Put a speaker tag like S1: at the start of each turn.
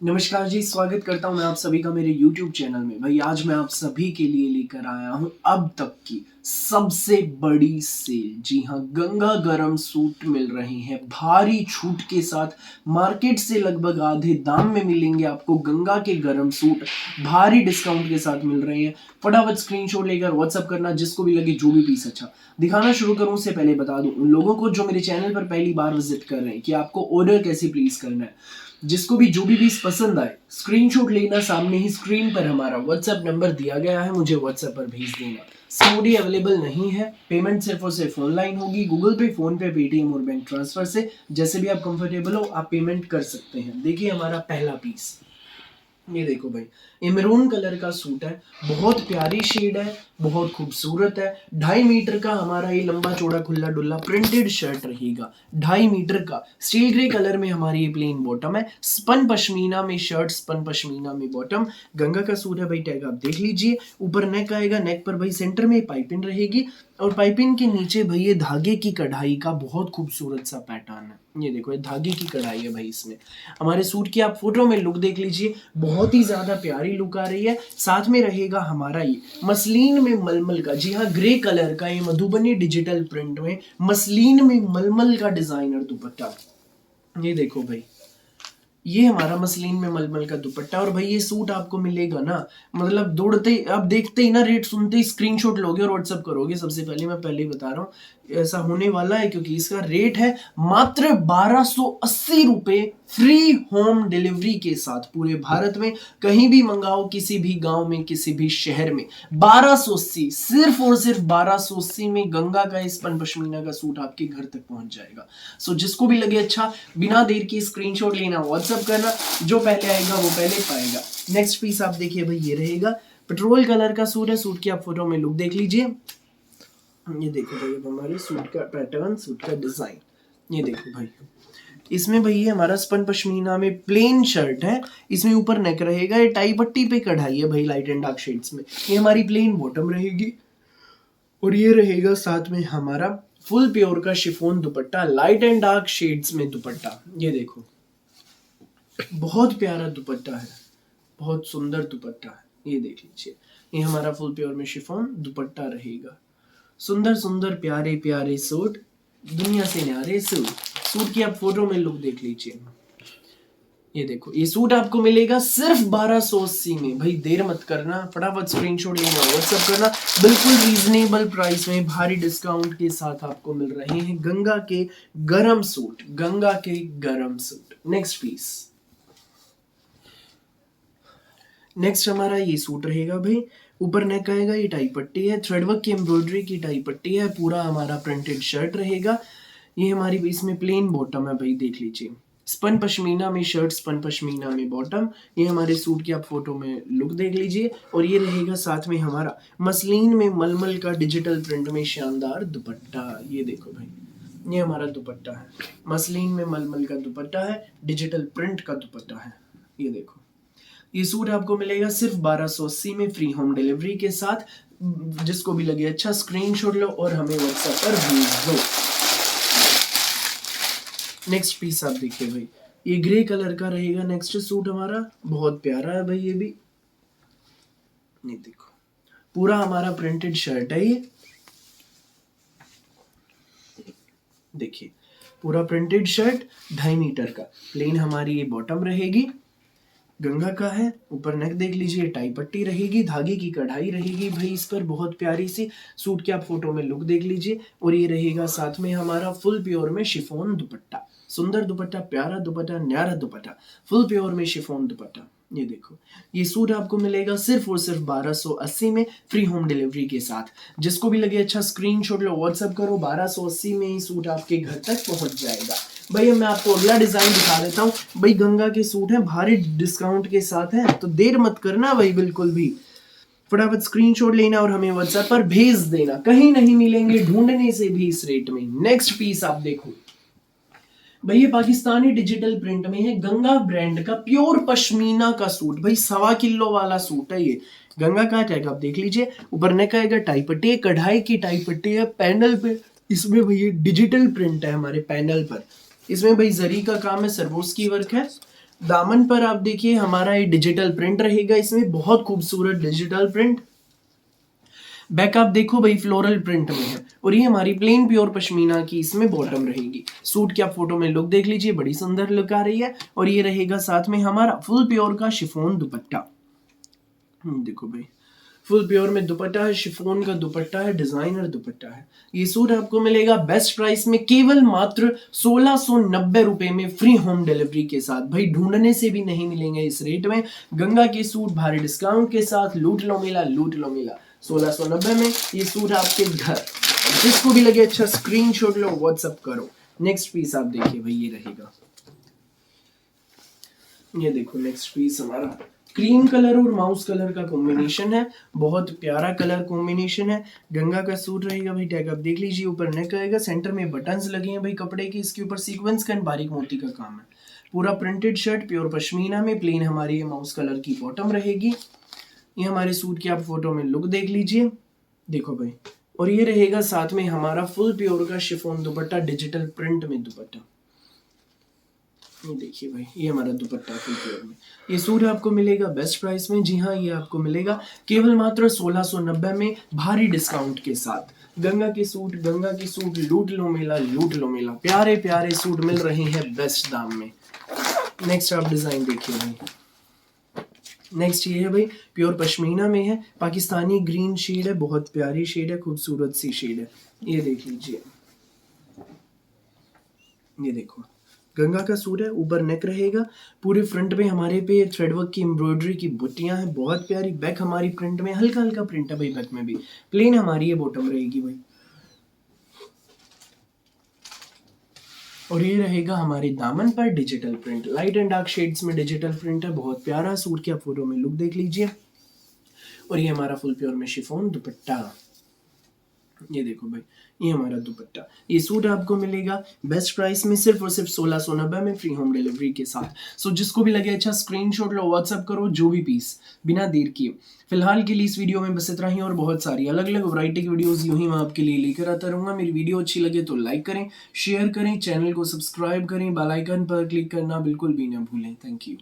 S1: नमस्कार जी, स्वागत करता हूँ मैं आप सभी का मेरे YouTube चैनल में। भाई आज मैं आप सभी के लिए लेकर आया हूँ अब तक की सबसे बड़ी सेल। जी हाँ, गंगा गरम सूट मिल रहे हैं भारी छूट के साथ। मार्केट से लगभग आधे दाम में मिलेंगे आपको गंगा के गरम सूट, भारी डिस्काउंट के साथ मिल रहे हैं। फटाफट स्क्रीनशॉट लेकर व्हाट्सअप करना, जिसको भी लगे जो भी पीस अच्छा। दिखाना शुरू करूँ उससे पहले बता दूं उन लोगों को जो मेरे चैनल पर पहली बार विजिट कर रहे हैं कि आपको ऑर्डर कैसे प्लेस करना है। जिसको भी जो भी पीस पसंद आए स्क्रीनशॉट लेना, सामने ही स्क्रीन पर हमारा व्हाट्सएप नंबर दिया गया है, मुझे व्हाट्सएप पर भेज देना। सीओडी अवेलेबल नहीं है, पेमेंट सिर्फ और सिर्फ ऑनलाइन होगी, गूगल पे, फोन पे, पेटीएम और बैंक ट्रांसफर से। जैसे भी आप कंफर्टेबल हो आप पेमेंट कर सकते हैं। देखिए हमारा पहला पीस, ये देखो भाई, ये मैरून कलर का सूट है, बहुत प्यारी शेड है, बहुत खूबसूरत है। 2.5 मीटर का हमारा ये लंबा चौड़ा खुला डुल्ला प्रिंटेड शर्ट रहेगा। 2.5 मीटर का स्टील ग्रे कलर में हमारी ये प्लेन बॉटम है। स्पन पश्मीना में शर्ट, स्पन पश्मीना में बॉटम। गंगा का सूट है भाई, टैग आप देख लीजिए। ऊपर नेक आएगा, नेक पर भाई सेंटर में पाइपिंग रहेगी और पाइपिंग के नीचे भाई ये धागे की कढ़ाई का बहुत खूबसूरत सा पैटर्न है। ये देखो, ये धागे की कढ़ाई है भाई इसमें। हमारे सूट की आप फोटो में लुक देख लीजिए, बहुत ही ज्यादा प्यारी लुक आ रही है। साथ में रहेगा हमारा ये मसलिन में मलमल का, जी हाँ, ग्रे कलर का ये मधुबनी डिजिटल प्रिंट में मसलिन में मलमल का डिजाइनर दुपट्टा। ये देखो भाई, ये हमारा मसलिन में मलमल का दुपट्टा। और भाई ये सूट आपको मिलेगा ना, मतलब दौड़ते आप देखते ही ना, रेट सुनते ही स्क्रीनशॉट लोगे और व्हाट्सअप करोगे। सबसे पहले मैं पहले ही बता रहा हूँ ऐसा होने वाला है, क्योंकि इसका रेट है मात्र 1280 रुपए, फ्री होम डिलीवरी के साथ। पूरे भारत में कहीं भी मंगाओ, किसी भी गांव में, किसी भी शहर में, 1280, सिर्फ और सिर्फ 1280 में गंगा का स्पन पश्मीना का सूट आपके घर तक पहुंच जाएगा। सो जिसको भी लगे अच्छा, बिना देर के स्क्रीनशॉट लेना, व्हाट्सएप करना, जो पहले आएगा वो पहले पाएगा। नेक्स्ट पीस आप देखिए भाई, ये रहेगा पेट्रोल कलर का सूट है। सूट की आप फोटो में लुक देख लीजिए। ये देखो भाई, अब हमारे सूट का पैटर्न, सूट का डिजाइन, ये देखो भाई। इसमें भाई ये हमारा स्पन पश्मीना में प्लेन शर्ट है, इसमें ऊपर नेक रहेगा, ये टाई पट्टी पे कढ़ाई है भाई लाइट एंड डार्क शेड्स में। ये हमारी प्लेन बॉटम रहेगी और ये रहेगा साथ में हमारा फुल प्योर का chiffon dupatta, light and dark shades में दुपट्टा। ये देखो, बहुत प्यारा दुपट्टा है, बहुत सुंदर दुपट्टा है। ये देख लीजिए, ये हमारा फुल प्योर में शिफॉन दुपट्टा रहेगा। सुंदर सुंदर प्यारे प्यारे सूट, दुनिया से न्यारे सूट। सूट की आप फोटो में लुक देख लीजिए। ये देखो, ये सूट आपको मिलेगा सिर्फ 1280 में। भाई देर मत करना, फटाफट स्क्रीनशॉट लेना, व्हाट्सएप करना। बिल्कुल रीजनेबल प्राइस में भारी डिस्काउंट के साथ आपको मिल रहे हैं गंगा के गरम सूट, गंगा के गरम सूट। नेक्स्ट पीस, नेक्स्ट हमारा ये सूट रहेगा भाई। ऊपर नेक आएगा, ये टाई पट्टी है, थ्रेडवर्क की एम्ब्रॉयडरी की टाई पट्टी है, पूरा हमारा प्रिंटेड शर्ट रहेगा। ये हमारी इसमें प्लेन बॉटम है भाई, देख लीजिए। स्पन पश्मीना में शर्ट, स्पन पश्मीना में बॉटम। ये हमारे सूट की आप फोटो में लुक देख लीजिए। और ये रहेगा साथ में हमारा मसलिन में मलमल का डिजिटल प्रिंट में शानदार दुपट्टा। ये देखो भाई, ये हमारा दुपट्टा है, मसलिन में मलमल का दुपट्टा है, डिजिटल प्रिंट का दुपट्टा है। ये देखो, ये सूट आपको मिलेगा सिर्फ 1280 में, फ्री होम डिलीवरी के साथ। जिसको भी लगे अच्छा, स्क्रीनशॉट लो और हमें व्हाट्सएप पर भेज दो। नेक्स्ट पीस आप देखिए भाई, ये ग्रे कलर का रहेगा नेक्स्ट सूट हमारा, बहुत प्यारा है भाई ये भी। ये देखो, पूरा हमारा प्रिंटेड शर्ट है ये, देखिए पूरा प्रिंटेड शर्ट, 2.5 मीटर का। प्लेन हमारी ये बॉटम रहेगी, गंगा का है। ऊपर नेक देख लीजिए, टाई पट्टी रहेगी, धागे की कढ़ाई रहेगी भाई इस पर, बहुत प्यारी सी। सूट की आप फोटो में लुक देख लीजिए। और ये रहेगा साथ में हमारा फुल प्योर में शिफॉन दुपट्टा, सुंदर दुपट्टा, प्यारा दुपट्टा, न्यारा दुपट्टा, फुल प्योर में शिफॉन दुपट्टा। ये देखो, ये सूट आपको मिलेगा सिर्फ और सिर्फ 1280 में, फ्री होम डिलीवरी के साथ। जिसको भी लगे अच्छा, स्क्रीनशॉट लो, व्हाट्सएप करो, 1280 में ही सूट आपके घर तक पहुंच जाएगा। भाई मैं आपको अगला डिजाइन दिखा देता हूँ। भाई गंगा के सूट है, भारी डिस्काउंट के साथ है, तो देर मत करना भाई बिल्कुल भी। फटाफट स्क्रीनशॉट लेना और हमें व्हाट्सएप पर भेज देना, कहीं नहीं मिलेंगे ढूंढने से भी इस रेट में। नेक्स्ट पीस आप देखो भाई, ये पाकिस्तानी डिजिटल प्रिंट में है, गंगा ब्रांड का प्योर पश्मीना का सूट भाई, 1.25 किलो वाला सूट है ये। गंगा का टैग आप देख लीजिए। ऊपर नेक आएगा, टाई पट्टी है, कढ़ाई की टाई पट्टी है, पैनल पे इसमें भाई डिजिटल प्रिंट है हमारे पैनल पर। इसमें भाई जरी का काम है, सरबोस की वर्क है। दामन पर आप देखिए हमारा ये डिजिटल प्रिंट रहेगा, इसमें बहुत खूबसूरत डिजिटल प्रिंट। बैक आप देखो भाई फ्लोरल प्रिंट में है, और ये हमारी प्लेन प्योर पश्मीना की इसमें बॉटम रहेगी। सूट की आप फोटो में लुक देख लीजिए, बड़ी सुंदर लुक आ रही है। और ये रहेगा साथ में हमारा फुल प्योर का शिफॉन दुपट्टा। देखो भाई फुल प्योर में दुपट्टा है, शिफॉन का दुपट्टा है, डिजाइनर दुपट्टा है। ये सूट आपको मिलेगा बेस्ट प्राइस में, केवल मात्र 1690 रुपए में, फ्री होम डिलीवरी के साथ। भाई ढूंढने से भी नहीं मिलेंगे इस रेट में। गंगा के सूट भारी डिस्काउंट के साथ, लूट लो मिला, लूट लो मिला। 1690 में ये सूट आपके घर। जिसको भी लगे अच्छा स्क्रीनशॉट लो, व्हाट्सएप करो। नेक्स्ट पीस आप देखिए भाई, ये रहेगा, ये देखो नेक्स्ट पीस हमारा क्रीम कलर और माउस कलर का कॉम्बिनेशन है, बहुत प्यारा कलर कॉम्बिनेशन है। गंगा का सूट रहेगा भाई, टैग आप देख लीजिए, ऊपर नेक रहेगा, सेंटर में बटन्स लगे हैं भाई कपड़े के, इसके ऊपर सीक्वेंस का बारीक मोती का काम है। पूरा प्रिंटेड शर्ट प्योर पश्मीना में, प्लेन हमारी ये माउस कलर की बॉटम रहेगी। ये हमारे सूट की आप फोटो में लुक देख लीजिए, देखो भाई। और ये रहेगा साथ में हमारा फुल प्योर का शिफॉन दुपट्टा, डिजिटल प्रिंट में दुपट्टा। ये देखिए भाई, ये हमारा दुपट्टा फुल प्योर में। ये सूट आपको मिलेगा बेस्ट प्राइस में। जी हाँ, ये आपको मिलेगा केवल मात्र 1690 में, भारी डिस्काउंट के साथ। गंगा के सूट लूट लो मेला, लूट लो मेला। प्यारे प्यारे सूट मिल रहे हैं बेस्ट दाम में। नेक्स्ट आप डिजाइन देखिए भाई, नेक्स्ट ये है भाई, प्योर पश्मीना में है, पाकिस्तानी ग्रीन शेड है, बहुत प्यारी शेड है, खूबसूरत सी शेड है। ये देख लीजिए, ये देखो गंगा का सूट है, ऊपर नेक रहेगा, पूरे फ्रंट में हमारे पे थ्रेडवर्क की एम्ब्रॉयडरी की बुट्टियां हैं, बहुत प्यारी। बैक हमारी प्रिंट में हल्का हल्का प्रिंट है भाई, बैक में भी प्लेन हमारी ये बॉटम रहेगी भाई। और ये रहेगा हमारे दामन पर digital print, light and dark shades में डिजिटल प्रिंट है, बहुत प्यारा। सूट की आप फोटो में लुक देख लीजिए। और ये हमारा फुल प्योर में शिफॉन दुपट्टा, ये देखो भाई, ये हमारा दुपट्टा। ये सूट आपको मिलेगा बेस्ट प्राइस में, सिर्फ और सिर्फ 1690 में, फ्री होम डिलीवरी के साथ। सो जिसको भी लगे अच्छा स्क्रीनशॉट लो, व्हाट्सअप करो जो भी पीस, बिना देर किए। फिलहाल के लिए इस वीडियो में बस इतना ही, और बहुत सारी अलग अलग वैरायटी की वीडियोस यूं ही मैं आपके लिए लेकर आता रहूंगा। मेरी वीडियो अच्छी लगे तो लाइक करें, शेयर करें, चैनल को सब्सक्राइब करें, बेल आइकन पर क्लिक करना बिल्कुल भी ना भूलें। Thank you.